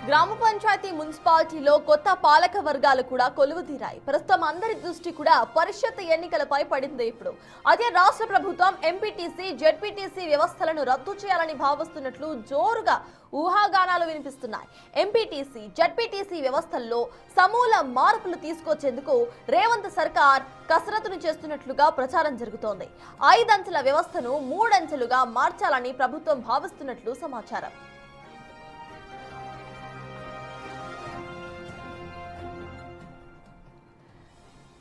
గ్రామ పంచాయతీ మున్సిపాలిటీలో కొత్త పాలక వర్గాలు కూడా కొలువుదీరాయి. ప్రస్తుతం అందరి దృష్టి కూడా పరిషత్ ఎన్నికలపై పడింది. ఇప్పుడు అదే రాష్ట్ర ప్రభుత్వం ఎంపీటీసీ, జెడ్పీటీసీ వ్యవస్థలను రద్దు చేయాలని భావిస్తున్నట్లు జోరుగా ఊహాగానాలు వినిపిస్తున్నాయి. ఎంపీటీసీ, జెడ్పీటీసీ వ్యవస్థల్లో సమూల మార్పులు తీసుకొచ్చేందుకు రేవంత్ సర్కార్ కసరత్తును చేస్తున్నట్లుగా ప్రచారం జరుగుతోంది. 5 అంచెల వ్యవస్థను 3 అంచెలుగా మార్చాలని ప్రభుత్వం భావిస్తున్నట్లు సమాచారం.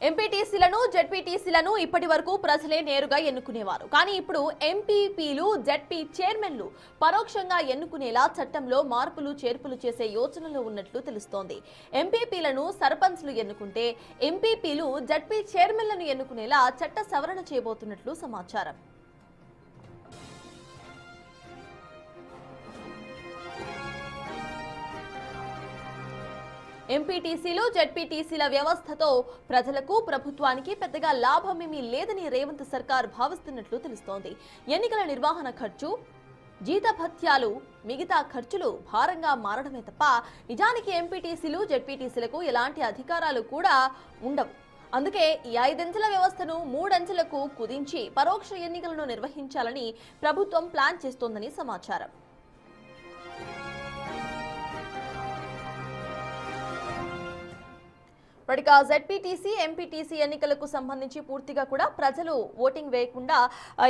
ఎంపీటీసీలను, జెడ్పీటీసీలను ఇప్పటి వరకు ప్రజలే నేరుగా ఎన్నుకునేవారు. కానీ ఇప్పుడు ఎంపీపీలు, జెడ్పీ చైర్మన్లు పరోక్షంగా ఎన్నుకునేలా చట్టంలో మార్పులు చేర్పులు చేసే యోచనలో ఉన్నట్లు తెలుస్తోంది. ఎంపీపీలను సర్పంచ్లు ఎన్నుకుంటే ఎంపీపీలు, జెడ్పీ చైర్మన్లను ఎన్నుకునేలా చట్ట సవరణ చేయబోతున్నట్లు సమాచారం. ఎంపీటీసీలు, జెడ్పీటీసీల వ్యవస్థతో ప్రజలకు, ప్రభుత్వానికి పెద్దగా లాభమేమీ లేదని రేవంత్ సర్కార్ భావిస్తున్నట్లు తెలుస్తోంది. ఎన్నికల నిర్వహణ ఖర్చు, జీతభత్యాలు, మిగతా ఖర్చులు భారంగా మారడమే తప్ప నిజానికి ఎంపీటీసీలు, జెడ్పీటీసీలకు ఎలాంటి అధికారాలు కూడా ఉండవు. అందుకే ఈ 5 అంచెల వ్యవస్థను 3 అంచెలకు కుదించి పరోక్ష ఎన్నికలను నిర్వహించాలని ప్రభుత్వం ప్లాన్ చేస్తోందని సమాచారం. ఇక జెడ్పీటీసీ, ఎంపీటీసీ ఎన్నికలకు సంబంధించి పూర్తిగా కూడా ప్రజలు ఓటింగ్ వేయకుండా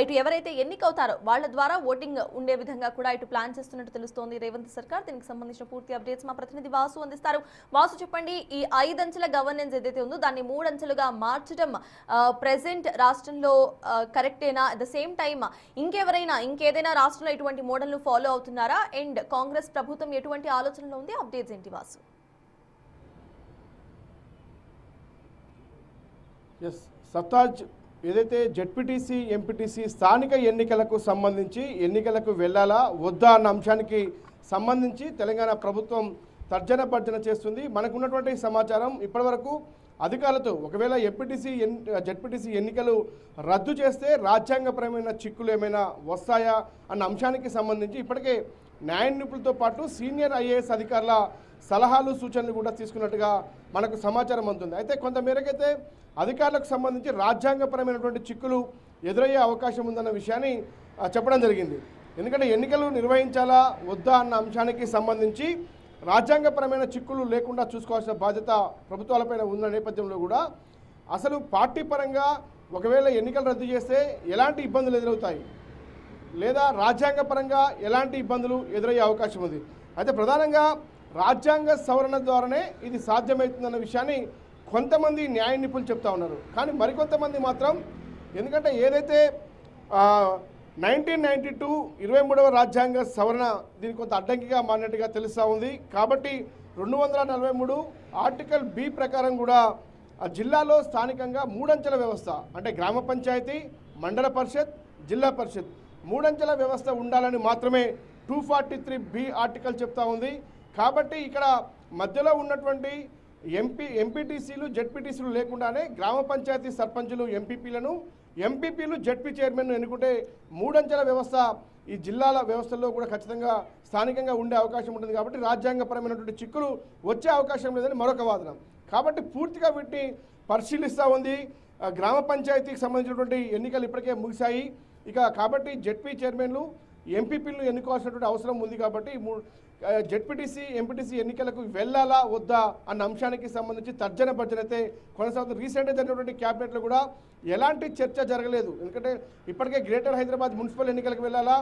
ఇటు ఎవరైతే ఎన్నికవుతారో వాళ్ళ ద్వారా ఓటింగ్ ఉండే విధంగా కూడా ఇటు ప్లాన్ చేస్తున్నట్టు తెలుస్తోంది రేవంత్ సర్కార్. దీనికి సంబంధించిన పూర్తి అప్డేట్స్ మా ప్రతినిధి వాసు అందిస్తారు. వాసు, చెప్పండి, ఈ 5 అంచెల గవర్నెన్స్ ఏదైతే ఉందో దాన్ని 3 అంచెలుగా మార్చడం ప్రెసెంట్ రాష్ట్రంలో కరెక్టేనా? అట్ ద సేమ్ టైమ్ ఇంకేదైనా రాష్ట్రంలో ఇటువంటి మోడల్ను ఫాలో అవుతున్నారా? అండ్ కాంగ్రెస్ ప్రభుత్వం ఎటువంటి ఆలోచనలో ఉంది? అప్డేట్స్ ఏంటి వాసు? ఎస్ సత్తాజ్, ఏదైతే జెడ్పీటీసీ, ఎంపీటీసీ స్థానిక ఎన్నికలకు సంబంధించి ఎన్నికలకు వెళ్ళాలా వద్దా అన్న అంశానికి సంబంధించి తెలంగాణ ప్రభుత్వం తర్జన భర్జన చేస్తుంది. మనకున్నటువంటి సమాచారం ఇప్పటివరకు అధికారులతో ఒకవేళ జెడ్పీటీసీ ఎన్నికలు రద్దు చేస్తే రాజ్యాంగపరమైన చిక్కులు ఏమైనా వస్తాయా అన్న అంశానికి సంబంధించి ఇప్పటికే న్యాయ నిపుణులతో పాటు సీనియర్ ఐఏఎస్ అధికారుల సలహాలు, సూచనలు కూడా తీసుకున్నట్టుగా మనకు సమాచారం అందుతుంది. అయితే కొంతమేరకైతే అధికారులకు సంబంధించి రాజ్యాంగపరమైనటువంటి చిక్కులు ఎదురయ్యే అవకాశం ఉందన్న విషయాన్ని చెప్పడం జరిగింది. ఎందుకంటే ఎన్నికలు నిర్వహించాలా వద్దా అన్న అంశానికి సంబంధించి రాజ్యాంగపరమైన చిక్కులు లేకుండా చూసుకోవాల్సిన బాధ్యత ప్రభుత్వాలపైన ఉన్న నేపథ్యంలో కూడా అసలు పార్టీ పరంగా ఒకవేళ ఎన్నికలు రద్దు చేస్తే ఎలాంటి ఇబ్బందులు ఎదురవుతాయి, లేదా రాజ్యాంగపరంగా ఎలాంటి ఇబ్బందులు ఎదురయ్యే అవకాశం ఉంది. అయితే ప్రధానంగా రాజ్యాంగ సవరణ ద్వారానే ఇది సాధ్యమవుతుందన్న విషయాన్ని కొంతమంది న్యాయ నిపుణులు చెప్తా ఉన్నారు. కానీ మరికొంతమంది మాత్రం ఎందుకంటే ఏదైతే 1992 23వ రాజ్యాంగ సవరణ దీనికి కొంత అడ్డంకిగా మారినట్టుగా తెలుస్తూ ఉంది. కాబట్టి 243 ఆర్టికల్ బి ప్రకారం కూడా ఆ జిల్లాలో స్థానికంగా 3 అంచెల వ్యవస్థ అంటే గ్రామ పంచాయతీ, మండల పరిషత్, జిల్లా పరిషత్ 3 అంచెల వ్యవస్థ ఉండాలని మాత్రమే 243 ఆర్టికల్ చెప్తా ఉంది. కాబట్టి ఇక్కడ మధ్యలో ఉన్నటువంటి ఎంపీటీసీలు, జెడ్పీటీసీలు లేకుండానే గ్రామ పంచాయతీ సర్పంచులు, ఎంపీపీలు, జెడ్పీ చైర్మన్ ఎన్నుకుంటే 3 అంచెల వ్యవస్థ ఈ జిల్లాల వ్యవస్థల్లో కూడా ఖచ్చితంగా స్థానికంగా ఉండే అవకాశం ఉంటుంది. కాబట్టి రాజ్యాంగపరమైనటువంటి చిక్కులు వచ్చే అవకాశం లేదని మరొక వాదన. కాబట్టి పూర్తిగా వీటిని పరిశీలిస్తూ ఉంది. గ్రామ పంచాయతీకి సంబంధించినటువంటి ఎన్నికలు ఇప్పటికే ముగిశాయి. కాబట్టి జెడ్పీ చైర్మన్లు, ఎంపీపీలను ఎన్నుకోవాల్సినటువంటి అవసరం ఉంది. కాబట్టి జెడ్పీటీసీ, ఎంపీటీసీ ఎన్నికలకు వెళ్ళాలా వద్దా అన్న అంశానికి సంబంధించి తర్జన భర్జన అయితే కొనసాగుతుంది. రీసెంట్గా జరిగినటువంటి క్యాబినెట్లో కూడా ఎలాంటి చర్చ జరగలేదు. ఎందుకంటే ఇప్పటికే గ్రేటర్ హైదరాబాద్ మున్సిపల్ ఎన్నికలకు వెళ్ళాలా,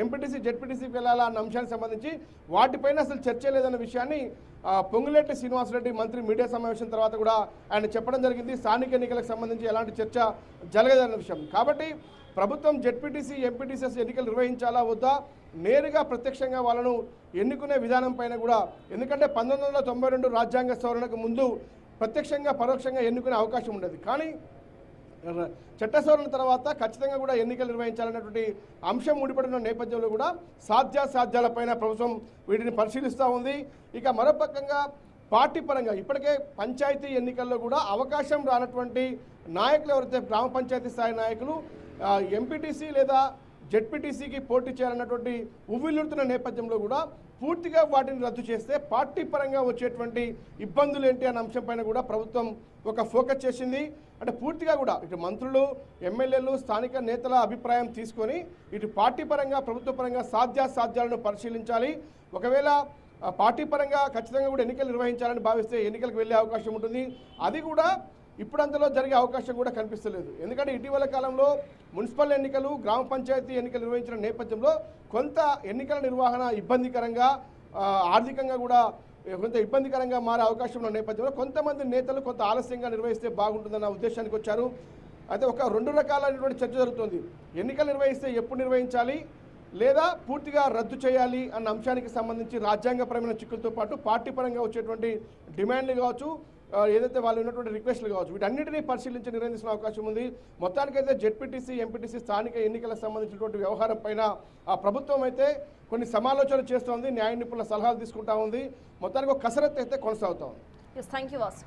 ఎంపీటీసీ, జెడ్పీటీసీకి వెళ్ళాలా అన్న అంశానికి సంబంధించి వాటిపైన అసలు చర్చ లేదన్న విషయాన్ని పొంగులేటి శ్రీనివాసరెడ్డి మంత్రి మీడియా సమావేశం తర్వాత కూడా ఆయన చెప్పడం జరిగింది. స్థానిక ఎన్నికలకు సంబంధించి ఎలాంటి చర్చ జరగదన్న విషయం. కాబట్టి ప్రభుత్వం జెడ్పీటీసీ, ఎంపీటీసీ ఎన్నికలు నిర్వహించాలా వద్దా, నేరుగా ప్రత్యక్షంగా వాళ్ళను ఎన్నుకునే విధానం పైన కూడా, ఎందుకంటే 1992 రాజ్యాంగ సవరణకు ముందు ప్రత్యక్షంగా పరోక్షంగా ఎన్నుకునే అవకాశం ఉండేది. కానీ చట్ట సవరణ తర్వాత ఖచ్చితంగా కూడా ఎన్నికలు నిర్వహించాలన్నటువంటి అంశం ముడిపడిన నేపథ్యంలో కూడా సాధ్యాసాధ్యాలపైన ప్రభుత్వం వీటిని పరిశీలిస్తూ ఉంది. ఇక మరోపక్కంగా పార్టీ పరంగా ఇప్పటికే పంచాయతీ ఎన్నికల్లో కూడా అవకాశం రానటువంటి నాయకులు ఎవరైతే గ్రామ పంచాయతీ స్థాయి నాయకులు ఎంపీటీసీ లేదా జెడ్పీటీసీకి పోటీ చేయాలన్నటువంటి ఉవ్విల్లుతున్న నేపథ్యంలో కూడా పూర్తిగా వాటిని రద్దు చేస్తే పార్టీ పరంగా వచ్చేటువంటి ఇబ్బందులు ఏంటి అనే అంశంపైన కూడా ప్రభుత్వం ఒక ఫోకస్ చేసింది. అంటే పూర్తిగా కూడా ఇటు మంత్రులు, ఎమ్మెల్యేలు, స్థానిక నేతల అభిప్రాయం తీసుకొని ఇటు పార్టీ పరంగా, ప్రభుత్వ పరంగా సాధ్యాసాధ్యాలను పరిశీలించాలి. ఒకవేళ పార్టీ పరంగా ఖచ్చితంగా కూడా ఎన్నికలు నిర్వహించాలని భావిస్తే ఎన్నికలకు వెళ్ళే అవకాశం ఉంటుంది. అది కూడా ఇప్పుడు అంతలో జరిగే అవకాశం కూడా కనిపిస్తలేదు. ఎందుకంటే ఇటీవల కాలంలో మున్సిపల్ ఎన్నికలు, గ్రామ పంచాయతీ ఎన్నికలు నిర్వహించిన నేపథ్యంలో కొంత ఎన్నికల నిర్వహణ ఇబ్బందికరంగా, ఆర్థికంగా కూడా కొంత ఇబ్బందికరంగా మారే అవకాశం ఉన్న నేపథ్యంలో కొంతమంది నేతలు కొంత ఆలస్యంగా నిర్వహిస్తే బాగుంటుందన్న ఉద్దేశానికి వచ్చారు. అయితే ఒక 2 రకాలైనటువంటి చర్చ జరుగుతుంది. ఎన్నికలు నిర్వహిస్తే ఎప్పుడు నిర్వహించాలి, లేదా పూర్తిగా రద్దు చేయాలి అన్న అంశానికి సంబంధించి రాజ్యాంగపరమైన చిక్కులతో పాటు పార్టీ పరంగా వచ్చేటువంటి డిమాండ్లు కావచ్చు, ఏదైతే వాళ్ళు ఉన్నటువంటి రిక్వెస్ట్లు కావచ్చు, వీటన్నిటినీ పరిశీలించి నిర్ణయించిన అవకాశం ఉంది. మొత్తానికైతే జెడ్పీటీసీ, ఎంపీటీసీ స్థానిక ఎన్నికలకు సంబంధించినటువంటి వ్యవహారం పైన ఆ ప్రభుత్వం అయితే కొన్ని సమాలోచనలు చేస్తూ ఉంది, న్యాయ నిపుణుల సలహాలు తీసుకుంటా ఉంది. మొత్తానికి ఒక కసరత్తు అయితే కొనసాగుతూ ఉంది. Thank you Vasu.